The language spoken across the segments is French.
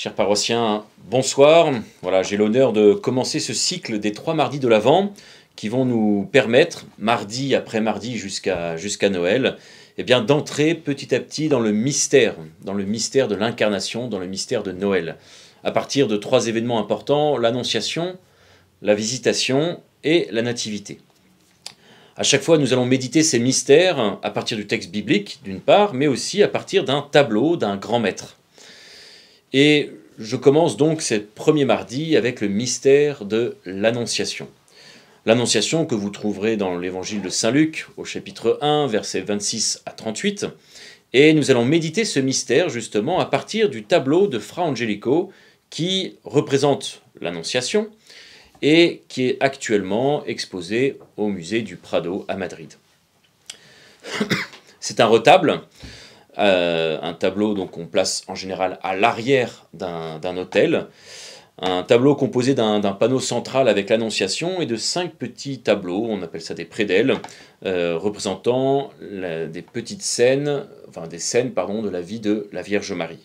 Chers paroissiens, bonsoir. Voilà, j'ai l'honneur de commencer ce cycle des 3 mardis de l'Avent qui vont nous permettre, mardi après mardi jusqu'à Noël, d'entrer petit à petit dans le mystère de l'incarnation, dans le mystère de Noël, à partir de 3 événements importants, l'Annonciation, la Visitation et la Nativité. À chaque fois, nous allons méditer ces mystères à partir du texte biblique, d'une part, mais aussi à partir d'un tableau d'un grand maître. Et je commence donc ce premier mardi avec le mystère de l'Annonciation. L'Annonciation que vous trouverez dans l'évangile de Saint Luc, au chapitre 1, versets 26 à 38. Et nous allons méditer ce mystère justement à partir du tableau de Fra Angelico qui représente l'Annonciation et qui est actuellement exposé au musée du Prado à Madrid. C'est un retable. Un tableau qu'on place en général à l'arrière d'un autel, un tableau composé d'un panneau central avec l'Annonciation et de 5 petits tableaux, on appelle ça des prédelles, représentant des petites scènes, des scènes de la vie de la Vierge Marie.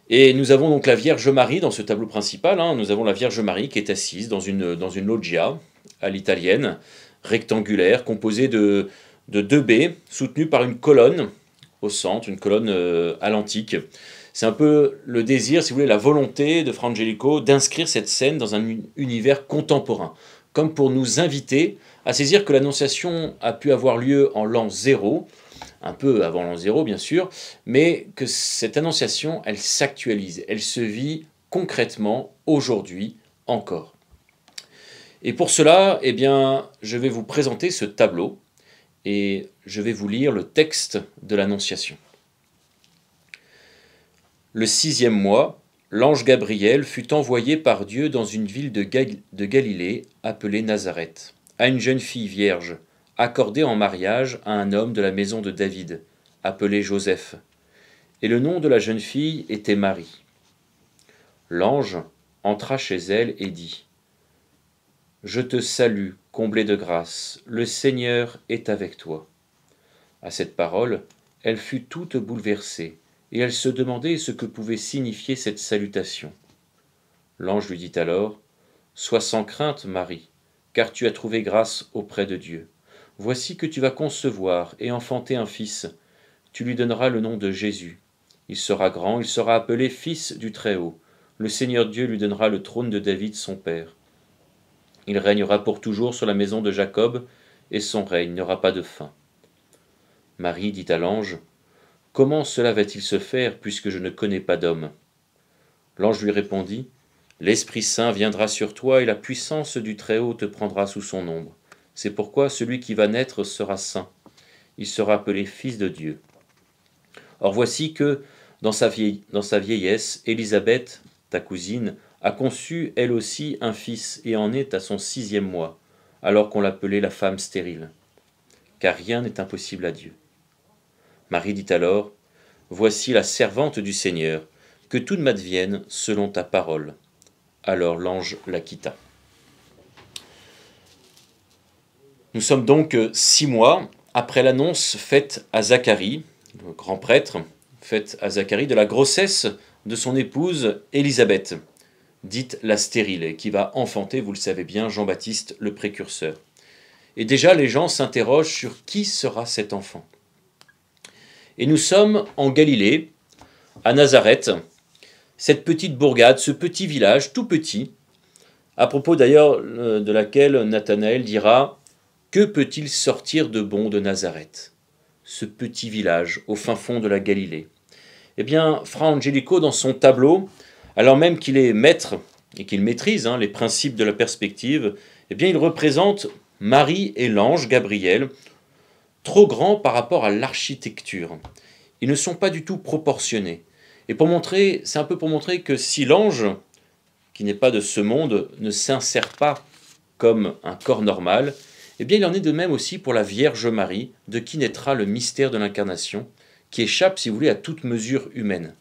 Et nous avons donc la Vierge Marie dans ce tableau principal, nous avons la Vierge Marie qui est assise dans une loggia à l'italienne, rectangulaire, composée de 2 baies, soutenues par une colonne au centre, une colonne à l'antique. C'est un peu le désir, si vous voulez, la volonté de Fra Angelico d'inscrire cette scène dans un univers contemporain, comme pour nous inviter à saisir que l'Annonciation a pu avoir lieu en l'an 0, un peu avant l'an 0 bien sûr, mais que cette Annonciation, elle s'actualise, elle se vit concrètement aujourd'hui encore. Et pour cela, je vais vous présenter ce tableau, et je vais vous lire le texte de l'Annonciation. Le 6e mois, l'ange Gabriel fut envoyé par Dieu dans une ville de Galilée appelée Nazareth, à une jeune fille vierge, accordée en mariage à un homme de la maison de David, appelé Joseph. Et le nom de la jeune fille était Marie. L'ange entra chez elle et dit : « Je te salue, comblée de grâce, le Seigneur est avec toi. » À cette parole, elle fut toute bouleversée, et elle se demandait ce que pouvait signifier cette salutation. L'ange lui dit alors : « Sois sans crainte, Marie, car tu as trouvé grâce auprès de Dieu. Voici que tu vas concevoir et enfanter un fils. Tu lui donneras le nom de Jésus. Il sera grand, il sera appelé Fils du Très-Haut. Le Seigneur Dieu lui donnera le trône de David, son père. Il régnera pour toujours sur la maison de Jacob, et son règne n'aura pas de fin. » Marie dit à l'ange : « Comment cela va-t-il se faire, puisque je ne connais pas d'homme ? » L'ange lui répondit : « L'Esprit Saint viendra sur toi, et la puissance du Très-Haut te prendra sous son ombre. C'est pourquoi celui qui va naître sera saint. Il sera appelé Fils de Dieu. Or voici que, dans sa vieillesse, Élisabeth, ta cousine, a conçu elle aussi un fils et en est à son 6e mois, alors qu'on l'appelait la femme stérile. Car rien n'est impossible à Dieu. Marie dit alors : « Voici la servante du Seigneur, que tout m'advienne selon ta parole. » Alors l'ange la quitta. Nous sommes donc 6 mois après l'annonce faite à Zacharie, le grand prêtre, faite à Zacharie de la grossesse de son épouse Élisabeth, dite la stérile, qui va enfanter, vous le savez bien, Jean-Baptiste le précurseur. Et déjà, les gens s'interrogent sur qui sera cet enfant. Et nous sommes en Galilée, à Nazareth, cette petite bourgade, ce petit village, tout petit, à propos d'ailleurs de laquelle Nathanaël dira : « Que peut-il sortir de bon de Nazareth ?» Ce petit village, au fin fond de la Galilée. Fra Angelico, dans son tableau, alors même qu'il est maître et qu'il maîtrise les principes de la perspective, il représente Marie et l'ange Gabriel, trop grands par rapport à l'architecture. Ils ne sont pas du tout proportionnés. Et c'est un peu pour montrer que si l'ange, qui n'est pas de ce monde, ne s'insère pas comme un corps normal, il en est de même aussi pour la Vierge Marie, de qui naîtra le mystère de l'incarnation, qui échappe, si vous voulez, à toute mesure humaine.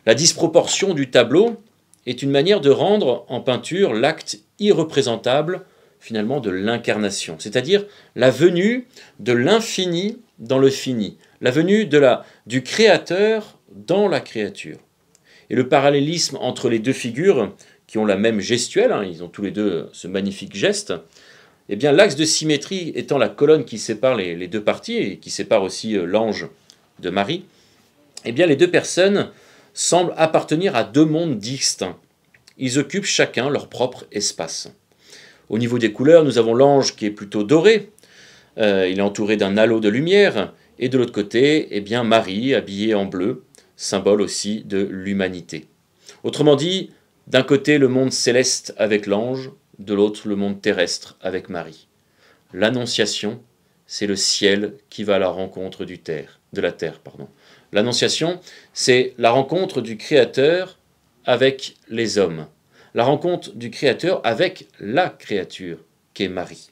La disproportion du tableau est une manière de rendre en peinture l'acte irreprésentable, finalement, de l'incarnation, c'est-à-dire la venue de l'infini dans le fini, la venue du Créateur dans la créature. Et le parallélisme entre les deux figures, qui ont la même gestuelle, hein, ils ont tous les deux ce magnifique geste, eh bien l'axe de symétrie étant la colonne qui sépare les deux parties, et qui sépare aussi l'ange de Marie, eh bien les deux personnes semblent appartenir à deux mondes distincts. Ils occupent chacun leur propre espace. Au niveau des couleurs, nous avons l'ange qui est plutôt doré, il est entouré d'un halo de lumière, et de l'autre côté, eh bien Marie, habillée en bleu, symbole aussi de l'humanité. Autrement dit, d'un côté le monde céleste avec l'ange, de l'autre le monde terrestre avec Marie. L'Annonciation, c'est le ciel qui va à la rencontre de la terre. L'Annonciation, c'est la rencontre du Créateur avec les hommes. La rencontre du Créateur avec la créature, qu'est Marie.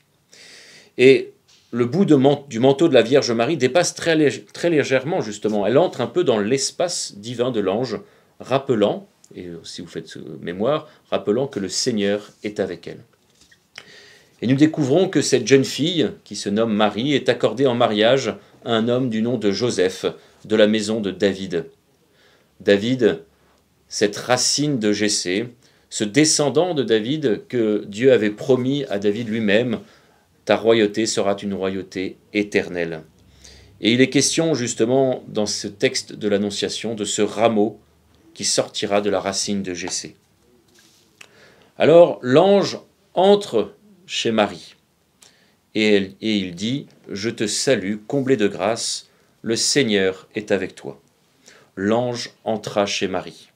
Et le bout du manteau de la Vierge Marie dépasse très légèrement, justement. Elle entre un peu dans l'espace divin de l'ange, rappelant, et si vous faites mémoire, rappelant que le Seigneur est avec elle. Et nous découvrons que cette jeune fille, qui se nomme Marie, est accordée en mariage à un homme du nom de Joseph, de la maison de David. David, cette racine de Jessé, ce descendant de David que Dieu avait promis à David lui-même, ta royauté sera une royauté éternelle. Et il est question justement dans ce texte de l'Annonciation de ce rameau qui sortira de la racine de Jessé. Alors l'ange entre chez Marie et il dit « Je te salue, comblée de grâce, le Seigneur est avec toi. » L'ange entra chez Marie.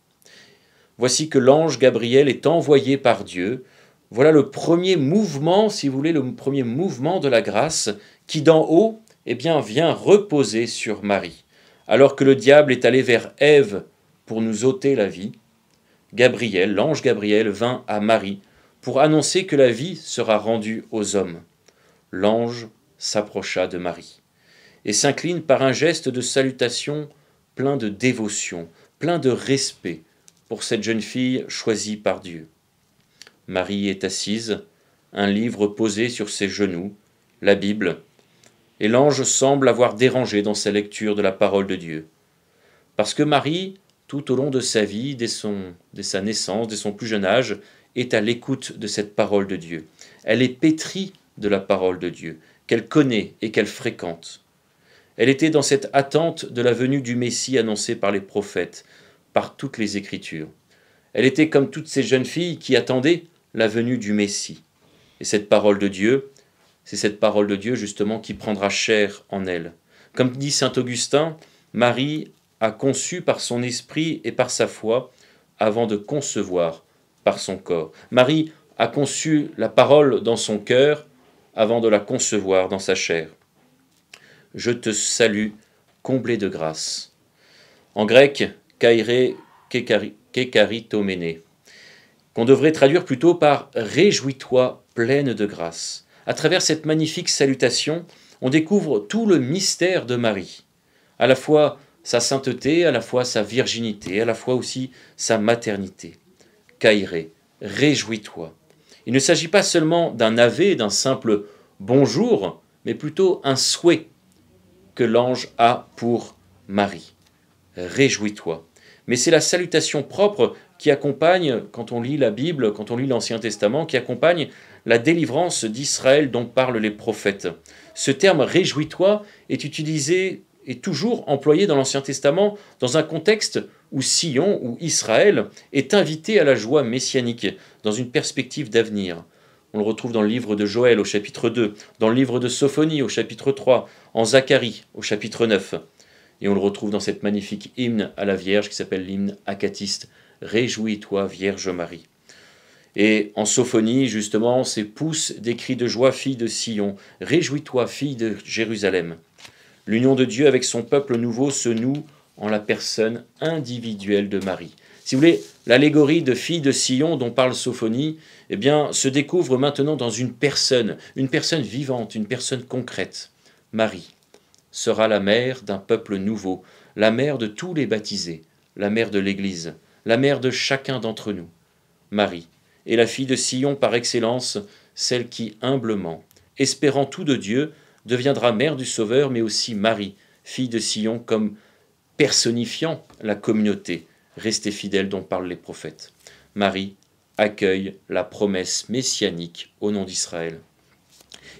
Voici que l'ange Gabriel est envoyé par Dieu. Voilà le premier mouvement, si vous voulez, le premier mouvement de la grâce qui d'en haut, eh bien, vient reposer sur Marie. Alors que le diable est allé vers Ève pour nous ôter la vie, Gabriel, l'ange Gabriel, vint à Marie pour annoncer que la vie sera rendue aux hommes. L'ange s'approcha de Marie et s'incline par un geste de salutation plein de dévotion, plein de respect pour cette jeune fille choisie par Dieu. Marie est assise, un livre posé sur ses genoux, la Bible, et l'ange semble avoir dérangé dans sa lecture de la parole de Dieu. Parce que Marie, tout au long de sa vie, dès sa naissance, dès son plus jeune âge, est à l'écoute de cette parole de Dieu. Elle est pétrie de la parole de Dieu, qu'elle connaît et qu'elle fréquente. Elle était dans cette attente de la venue du Messie annoncée par les prophètes, par toutes les Écritures. Elle était comme toutes ces jeunes filles qui attendaient la venue du Messie. Et cette parole de Dieu, c'est cette parole de Dieu justement qui prendra chair en elle. Comme dit saint Augustin, Marie a conçu par son esprit et par sa foi avant de concevoir par son corps. Marie a conçu la parole dans son cœur avant de la concevoir dans sa chair. Je te salue, comblée de grâce. En grec, kaire kekaritomene, qu'on devrait traduire plutôt par « Réjouis-toi, pleine de grâce ». À travers cette magnifique salutation, on découvre tout le mystère de Marie, à la fois sa sainteté, à la fois sa virginité, à la fois aussi sa maternité. Kaire, réjouis-toi. Il ne s'agit pas seulement d'un ave, d'un simple bonjour, mais plutôt un souhait que l'ange a pour Marie. Réjouis-toi. Mais c'est la salutation propre qui accompagne, quand on lit la Bible, quand on lit l'Ancien Testament, qui accompagne la délivrance d'Israël dont parlent les prophètes. Ce terme « réjouis-toi » est utilisé et toujours employé dans l'Ancien Testament dans un contexte où Sion, où Israël, est invité à la joie messianique, dans une perspective d'avenir. On le retrouve dans le livre de Joël au chapitre 2, dans le livre de Sophonie au chapitre 3, en Zacharie au chapitre 9. Et on le retrouve dans cette magnifique hymne à la Vierge qui s'appelle l'hymne acatiste. Réjouis-toi, Vierge Marie. Et en Sophonie, justement, c'est pousse des cris de joie, fille de Sion. Réjouis-toi, fille de Jérusalem. L'union de Dieu avec son peuple nouveau se noue en la personne individuelle de Marie. Si vous voulez, l'allégorie de fille de Sion dont parle Sophonie, eh bien, se découvre maintenant dans une personne vivante, une personne concrète. Marie sera la mère d'un peuple nouveau, la mère de tous les baptisés, la mère de l'Église, la mère de chacun d'entre nous. Marie est la fille de Sion par excellence, celle qui, humblement, espérant tout de Dieu, deviendra mère du Sauveur, mais aussi Marie, fille de Sion, comme personnifiant la communauté, restez fidèles dont parlent les prophètes. Marie accueille la promesse messianique au nom d'Israël.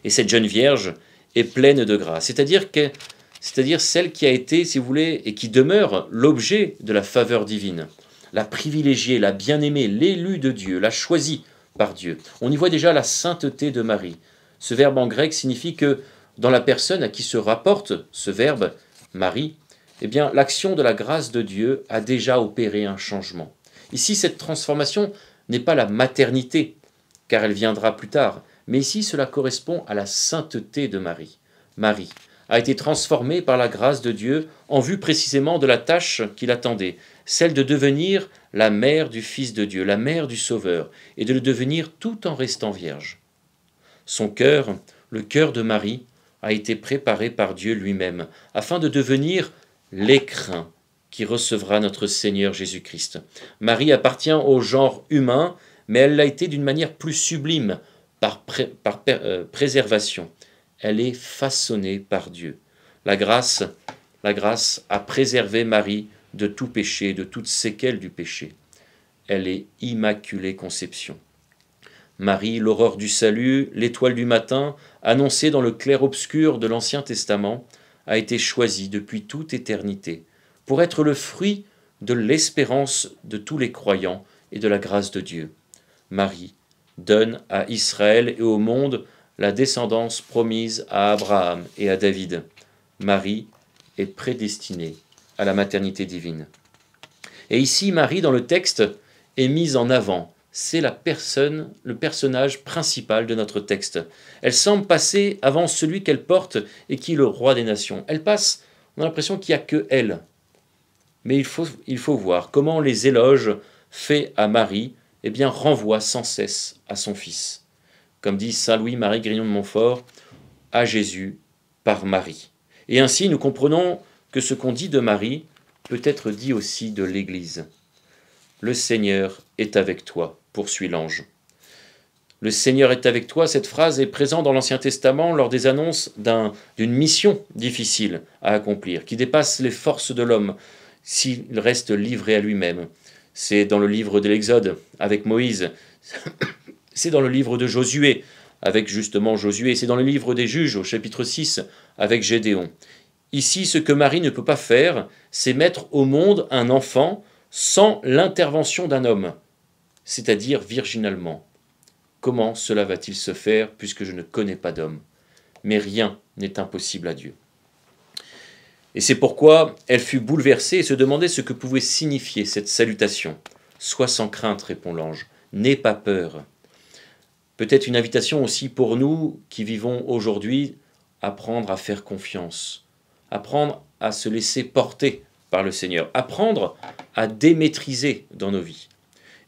Et cette jeune vierge est pleine de grâce, c'est-à-dire celle qui a été, si vous voulez, et qui demeure l'objet de la faveur divine, la privilégiée, la bien-aimée, l'élue de Dieu, la choisie par Dieu. On y voit déjà la sainteté de Marie. Ce verbe en grec signifie que dans la personne à qui se rapporte ce verbe, Marie, eh bien, l'action de la grâce de Dieu a déjà opéré un changement. Ici, cette transformation n'est pas la maternité, car elle viendra plus tard, mais ici, cela correspond à la sainteté de Marie. Marie a été transformée par la grâce de Dieu en vue précisément de la tâche qui l'attendait, celle de devenir la mère du Fils de Dieu, la mère du Sauveur, et de le devenir tout en restant vierge. Son cœur, le cœur de Marie, a été préparé par Dieu lui-même, afin de devenir l'écrin qui recevra notre Seigneur Jésus-Christ. Marie appartient au genre humain, mais elle l'a été d'une manière plus sublime, par préservation. Elle est façonnée par Dieu. La grâce a préservé Marie de tout péché, de toute séquelle du péché. Elle est immaculée conception. Marie, l'aurore du salut, l'étoile du matin, annoncée dans le clair-obscur de l'Ancien Testament, a été choisie depuis toute éternité pour être le fruit de l'espérance de tous les croyants et de la grâce de Dieu. Marie donne à Israël et au monde la descendance promise à Abraham et à David. Marie est prédestinée à la maternité divine. Et ici, Marie, dans le texte, est mise en avant. C'est le personnage principal de notre texte. Elle semble passer avant celui qu'elle porte et qui est le roi des nations. Elle passe, on a l'impression qu'il n'y a que elle. Mais il faut voir comment les éloges faits à Marie renvoient sans cesse à son Fils. Comme dit saint Louis-Marie Grignon de Montfort, à Jésus par Marie. Et ainsi nous comprenons que ce qu'on dit de Marie peut être dit aussi de l'Église. Le Seigneur est avec toi, poursuit l'ange. Le Seigneur est avec toi, cette phrase est présente dans l'Ancien Testament lors des annonces d'une mission difficile à accomplir, qui dépasse les forces de l'homme s'il reste livré à lui-même. C'est dans le livre de l'Exode avec Moïse, c'est dans le livre de Josué avec justement Josué, c'est dans le livre des Juges au chapitre 6 avec Gédéon. Ici, ce que Marie ne peut pas faire, c'est mettre au monde un enfant sans l'intervention d'un homme, c'est-à-dire virginalement. Comment cela va-t-il se faire puisque je ne connais pas d'homme? Mais rien n'est impossible à Dieu. Et c'est pourquoi elle fut bouleversée et se demandait ce que pouvait signifier cette salutation. « Sois sans crainte, répond l'ange, n'aie pas peur. » Peut-être une invitation aussi pour nous qui vivons aujourd'hui, apprendre à faire confiance, apprendre à se laisser porter par le Seigneur, apprendre à démaîtriser dans nos vies.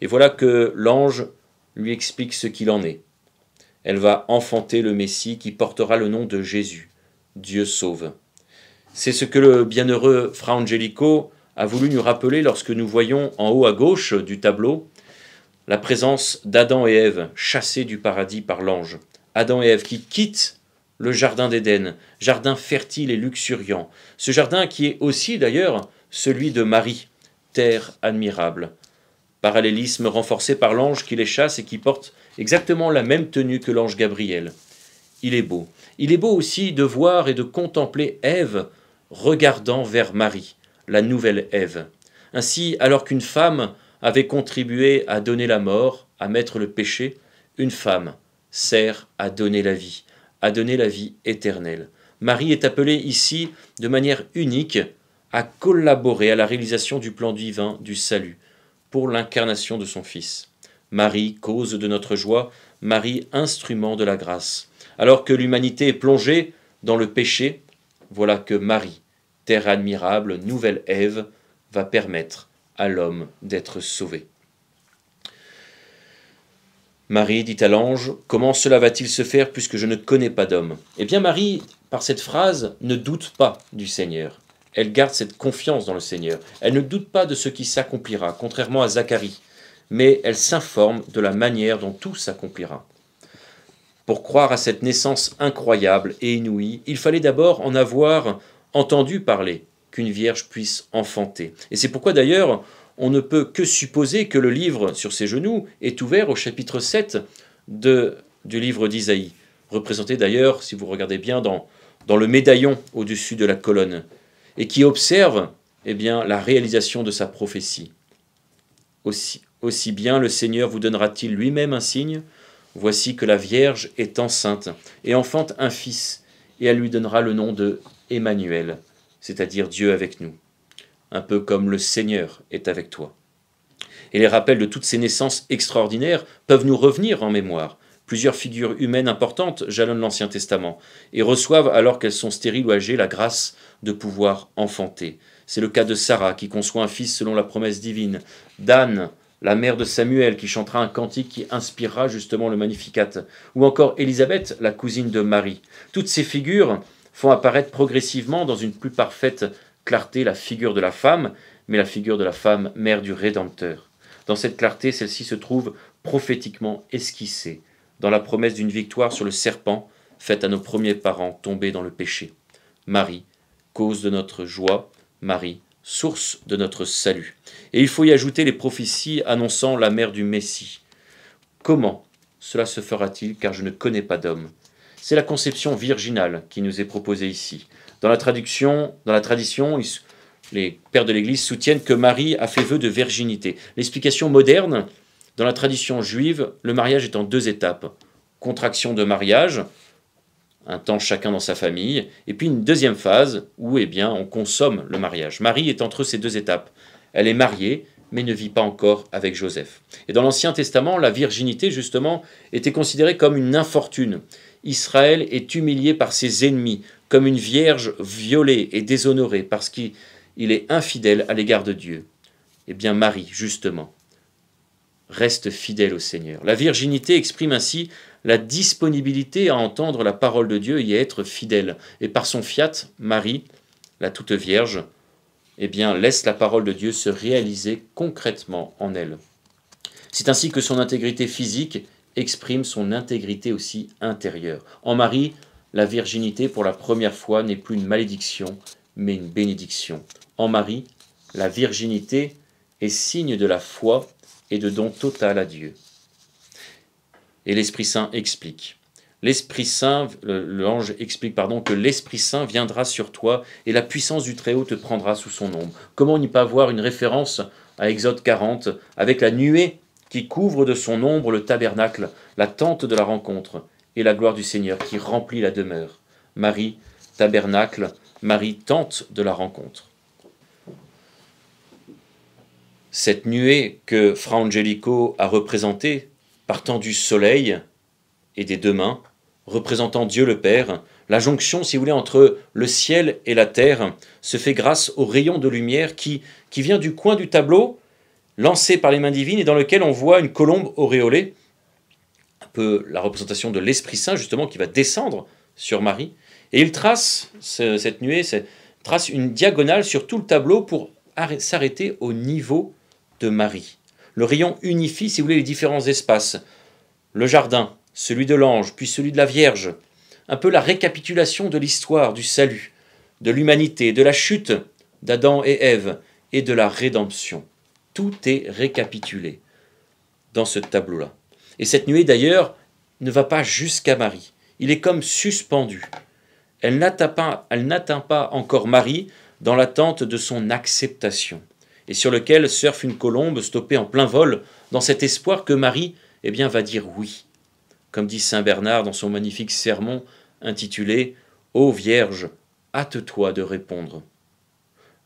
Et voilà que l'ange lui explique ce qu'il en est. Elle va enfanter le Messie qui portera le nom de Jésus, Dieu sauve. C'est ce que le bienheureux Fra Angelico a voulu nous rappeler lorsque nous voyons en haut à gauche du tableau la présence d'Adam et Ève chassés du paradis par l'ange. Adam et Ève qui quittent le jardin d'Éden, jardin fertile et luxuriant. Ce jardin qui est aussi d'ailleurs celui de Marie, terre admirable. Parallélisme renforcé par l'ange qui les chasse et qui porte exactement la même tenue que l'ange Gabriel. Il est beau. Il est beau aussi de voir et de contempler Ève regardant vers Marie, la nouvelle Ève. Ainsi, alors qu'une femme avait contribué à donner la mort, à mettre le péché, une femme sert à donner la vie éternelle. Marie est appelée ici de manière unique à collaborer à la réalisation du plan divin du salut pour l'incarnation de son Fils. Marie, cause de notre joie, Marie, instrument de la grâce. Alors que l'humanité est plongée dans le péché, voilà que Marie, terre admirable, nouvelle Ève, va permettre à l'homme d'être sauvé. Marie dit à l'ange, « Comment cela va-t-il se faire puisque je ne connais pas d'homme » Eh bien Marie, par cette phrase, ne doute pas du Seigneur. Elle garde cette confiance dans le Seigneur. Elle ne doute pas de ce qui s'accomplira, contrairement à Zacharie, mais elle s'informe de la manière dont tout s'accomplira. Pour croire à cette naissance incroyable et inouïe, il fallait d'abord en avoir entendu parler, qu'une vierge puisse enfanter. Et c'est pourquoi d'ailleurs, on ne peut que supposer que le livre sur ses genoux est ouvert au chapitre 7 du livre d'Isaïe, représenté d'ailleurs, si vous regardez bien, dans le médaillon au-dessus de la colonne, et qui observe eh bien, la réalisation de sa prophétie. Aussi bien le Seigneur vous donnera-t-il lui-même un signe. Voici que la Vierge est enceinte et enfante un fils, et elle lui donnera le nom de Emmanuel, c'est-à-dire Dieu avec nous, un peu comme le Seigneur est avec toi. Et les rappels de toutes ces naissances extraordinaires peuvent nous revenir en mémoire. Plusieurs figures humaines importantes jalonnent l'Ancien Testament et reçoivent, alors qu'elles sont stériles ou âgées, la grâce de pouvoir enfanter. C'est le cas de Sarah, qui conçoit un fils selon la promesse divine, d'Anne, la mère de Samuel, qui chantera un cantique qui inspirera justement le Magnificat, ou encore Élisabeth, la cousine de Marie. Toutes ces figures font apparaître progressivement dans une plus parfaite clarté la figure de la femme, mais la figure de la femme mère du Rédempteur. Dans cette clarté, celle-ci se trouve prophétiquement esquissée, dans la promesse d'une victoire sur le serpent faite à nos premiers parents tombés dans le péché. Marie, cause de notre joie, Marie, source de notre salut. Et il faut y ajouter les prophéties annonçant la mère du Messie. Comment cela se fera-t-il, car je ne connais pas d'homme? C'est la conception virginale qui nous est proposée ici. Dans la tradition, les pères de l'Église soutiennent que Marie a fait vœu de virginité. L'explication moderne, dans la tradition juive, le mariage est en 2 étapes. Contraction de mariage, un temps chacun dans sa famille, et puis une deuxième phase où on consomme le mariage. Marie est entre ces 2 étapes. Elle est mariée, mais ne vit pas encore avec Joseph. Et dans l'Ancien Testament, la virginité, justement, était considérée comme une infortune. Israël est humilié par ses ennemis, comme une vierge violée et déshonorée, parce qu'il est infidèle à l'égard de Dieu. Eh bien, Marie, justement, reste fidèle au Seigneur. La virginité exprime ainsi la disponibilité à entendre la parole de Dieu et à être fidèle. Et par son fiat, Marie, la toute vierge, laisse la parole de Dieu se réaliser concrètement en elle. C'est ainsi que son intégrité physique exprime son intégrité aussi intérieure. En Marie, la virginité, pour la première fois, n'est plus une malédiction, mais une bénédiction. En Marie, la virginité est signe de la foi et de don total à Dieu. Et l'Esprit Saint explique. L'ange explique que l'Esprit Saint viendra sur toi et la puissance du Très-Haut te prendra sous son ombre. Comment n'y pas avoir une référence à Exode 40 avec la nuée qui couvre de son ombre le tabernacle, la tente de la rencontre, et la gloire du Seigneur qui remplit la demeure. Marie, tabernacle, Marie, tente de la rencontre. Cette nuée que Fra Angelico a représentée, partant du soleil et des 2 mains, représentant Dieu le Père, la jonction, si vous voulez, entre le ciel et la terre se fait grâce au rayon de lumière qui vient du coin du tableau, lancé par les mains divines, et dans lequel on voit une colombe auréolée, un peu la représentation de l'Esprit Saint, justement, qui va descendre sur Marie. Et il trace, cette nuée, trace une diagonale sur tout le tableau pour s'arrêter au niveau de Marie. Le rayon unifie, si vous voulez, les différents espaces. Le jardin, celui de l'ange, puis celui de la Vierge. Un peu la récapitulation de l'histoire du salut, de l'humanité, de la chute d'Adam et Ève et de la rédemption. Tout est récapitulé dans ce tableau-là. Et cette nuée, d'ailleurs, ne va pas jusqu'à Marie. Il est comme suspendu. Elle n'atteint pas encore Marie dans l'attente de son acceptation, et sur lequel surfe une colombe stoppée en plein vol, dans cet espoir que Marie va dire oui. Comme dit saint Bernard dans son magnifique sermon intitulé « Ô Vierge, hâte-toi de répondre ».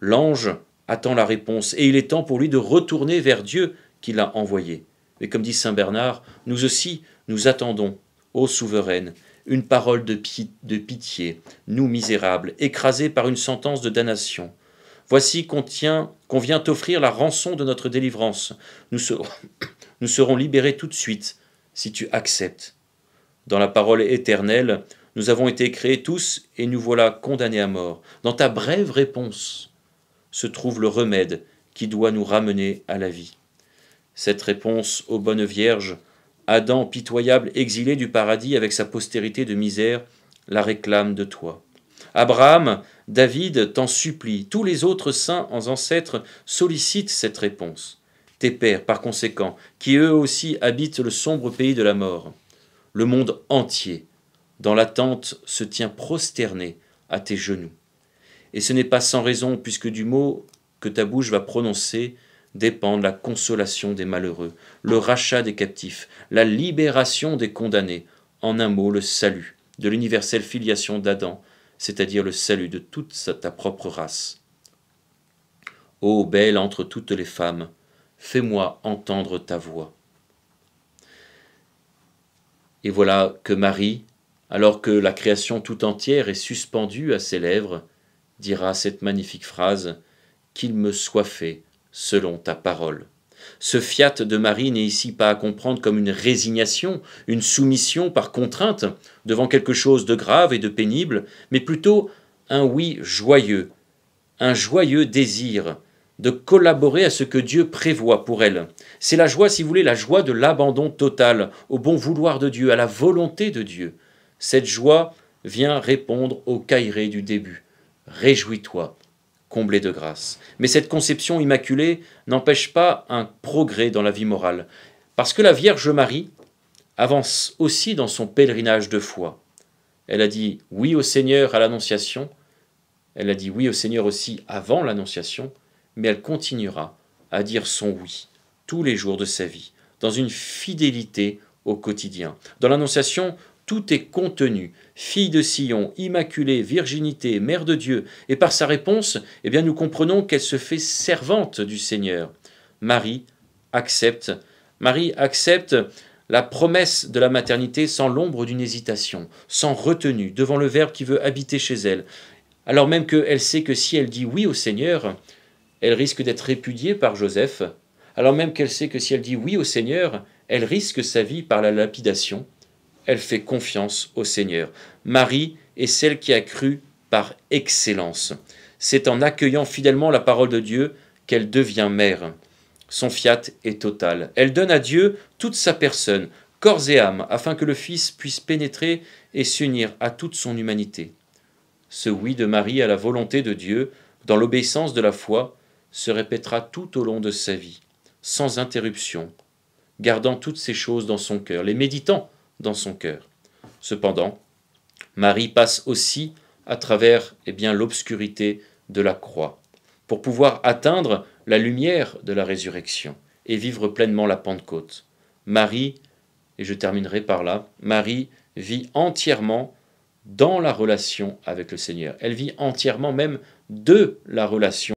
L'ange attend la réponse, et il est temps pour lui de retourner vers Dieu qui l'a envoyé. Mais comme dit saint Bernard, nous aussi, nous attendons, ô souveraine, une parole de pitié, nous misérables, écrasés par une sentence de damnation. Voici qu'on vient t'offrir la rançon de notre délivrance. Nous serons libérés tout de suite, si tu acceptes. Dans la parole éternelle, nous avons été créés tous, et nous voilà condamnés à mort. Dans ta brève réponse se trouve le remède qui doit nous ramener à la vie. Cette réponse, ô bonne Vierge, Adam, pitoyable, exilé du paradis avec sa postérité de misère, la réclame de toi. Abraham, David t'en supplie, tous les autres saints ancêtres sollicitent cette réponse. Tes pères, par conséquent, qui eux aussi habitent le sombre pays de la mort. Le monde entier, dans l'attente, se tient prosterné à tes genoux. Et ce n'est pas sans raison, puisque du mot que ta bouche va prononcer dépendent la consolation des malheureux, le rachat des captifs, la libération des condamnés, en un mot, le salut de l'universelle filiation d'Adam, c'est-à-dire le salut de toute ta propre race. Ô belle entre toutes les femmes, fais-moi entendre ta voix. Et voilà que Marie, alors que la création tout entière est suspendue à ses lèvres, dira cette magnifique phrase « Qu'il me soit fait selon ta parole ». Ce fiat de Marie n'est ici pas à comprendre comme une résignation, une soumission par contrainte devant quelque chose de grave et de pénible, mais plutôt un oui joyeux, un joyeux désir de collaborer à ce que Dieu prévoit pour elle. C'est la joie, si vous voulez, la joie de l'abandon total au bon vouloir de Dieu, à la volonté de Dieu. Cette joie vient répondre au caïré du début. Réjouis-toi, comblé de grâce. Mais cette conception immaculée n'empêche pas un progrès dans la vie morale, parce que la Vierge Marie avance aussi dans son pèlerinage de foi. Elle a dit oui au Seigneur à l'Annonciation, elle a dit oui au Seigneur aussi avant l'Annonciation, mais elle continuera à dire son oui tous les jours de sa vie, dans une fidélité au quotidien. Dans l'Annonciation, tout est contenu, fille de Sion, immaculée, virginité, mère de Dieu, et par sa réponse, eh bien, nous comprenons qu'elle se fait servante du Seigneur. Marie accepte la promesse de la maternité sans l'ombre d'une hésitation, sans retenue, devant le Verbe qui veut habiter chez elle, alors même qu'elle sait que si elle dit oui au Seigneur, elle risque d'être répudiée par Joseph, alors même qu'elle sait que si elle dit oui au Seigneur, elle risque sa vie par la lapidation. Elle fait confiance au Seigneur. Marie est celle qui a cru par excellence. C'est en accueillant fidèlement la parole de Dieu qu'elle devient mère. Son fiat est total. Elle donne à Dieu toute sa personne, corps et âme, afin que le Fils puisse pénétrer et s'unir à toute son humanité. Ce oui de Marie à la volonté de Dieu, dans l'obéissance de la foi, se répétera tout au long de sa vie, sans interruption, gardant toutes ces choses dans son cœur, les méditant dans son cœur. Cependant, Marie passe aussi à travers l'obscurité de la croix, pour pouvoir atteindre la lumière de la résurrection et vivre pleinement la Pentecôte. Marie, et je terminerai par là, Marie vit entièrement dans la relation avec le Seigneur. Elle vit entièrement même de la relation